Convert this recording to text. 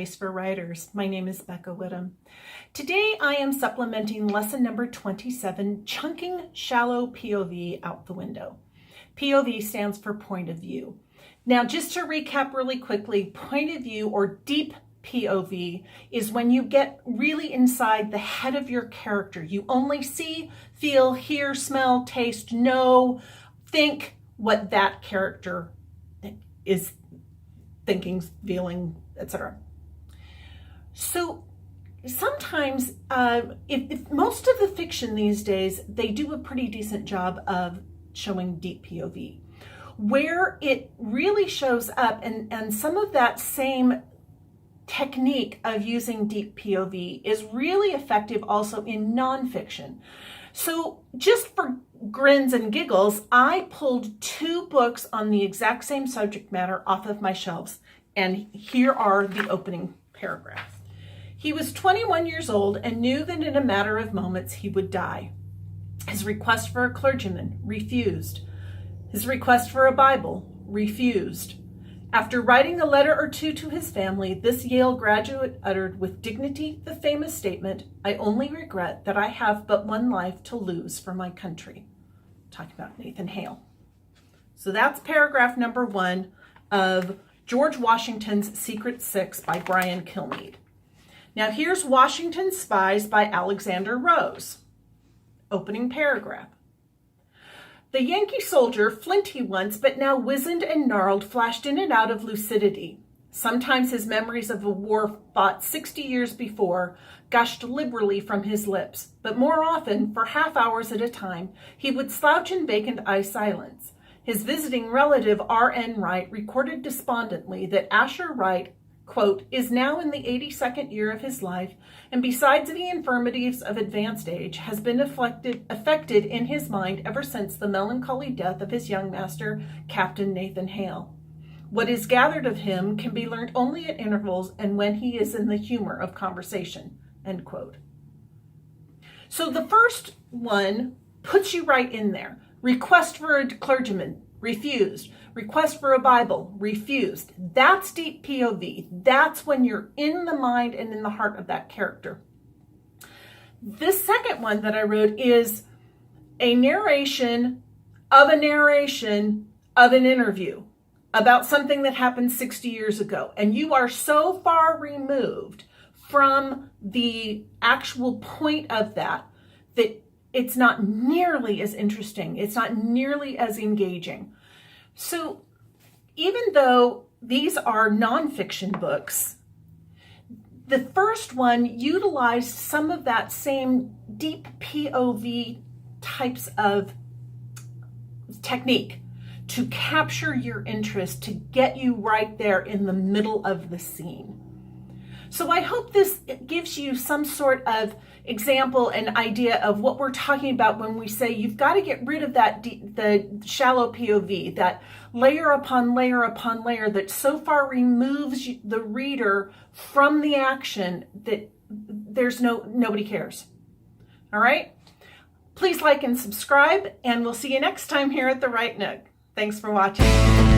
place for writers. My name is Becca Whittam. Today I am supplementing lesson number 27, chunking shallow POV out the window. POV stands for point of view. Now, just to recap really quickly, point of view or deep POV is when you get really inside the head of your character. You only see, feel, hear, smell, taste, know, think what that character is thinking, feeling, etc. So sometimes, if most of the fiction these days, they do a pretty decent job of showing deep POV. Where it really shows up, and some of that same technique of using deep POV is really effective also in nonfiction. So just for grins and giggles, I pulled two books on the exact same subject matter off of my shelves, and here are the opening paragraphs. He was 21 years old and knew that in a matter of moments he would die. His request for a clergyman, refused. His request for a Bible, refused. After writing a letter or two to his family, this Yale graduate uttered with dignity the famous statement, "I only regret that I have but one life to lose for my country." Talking about Nathan Hale. So that's paragraph number 1 of George Washington's Secret Six by Brian Kilmeade. Now here's Washington's Spies by Alexander Rose. Opening paragraph. The Yankee soldier, flinty once, but now wizened and gnarled, flashed in and out of lucidity. Sometimes his memories of a war fought 60 years before gushed liberally from his lips, but more often, for half hours at a time, he would slouch in vacant eye silence. His visiting relative, R.N. Wright, recorded despondently that Asher Wright, quote, is now in the 82nd year of his life, and besides the infirmities of advanced age, has been affected in his mind ever since the melancholy death of his young master, Captain Nathan Hale. What is gathered of him can be learnt only at intervals and when he is in the humor of conversation, end quote. So the first one puts you right in there. Request for a clergyman, refused. Request for a Bible, refused. That's deep POV. That's when you're in the mind and in the heart of that character. This second one that I wrote is a narration of an interview about something that happened 60 years ago. And you are so far removed from the actual point of that it's not nearly as interesting. It's not nearly as engaging. So even though these are nonfiction books, the first one utilized some of that same deep POV types of technique to capture your interest, to get you right there in the middle of the scene. So I hope this gives you some sort of example and idea of what we're talking about when we say you've got to get rid of the shallow POV, that layer upon layer upon layer that so far removes the reader from the action that nobody cares. All right? Please like and subscribe, and we'll see you next time here at the Right Nook. Thanks for watching.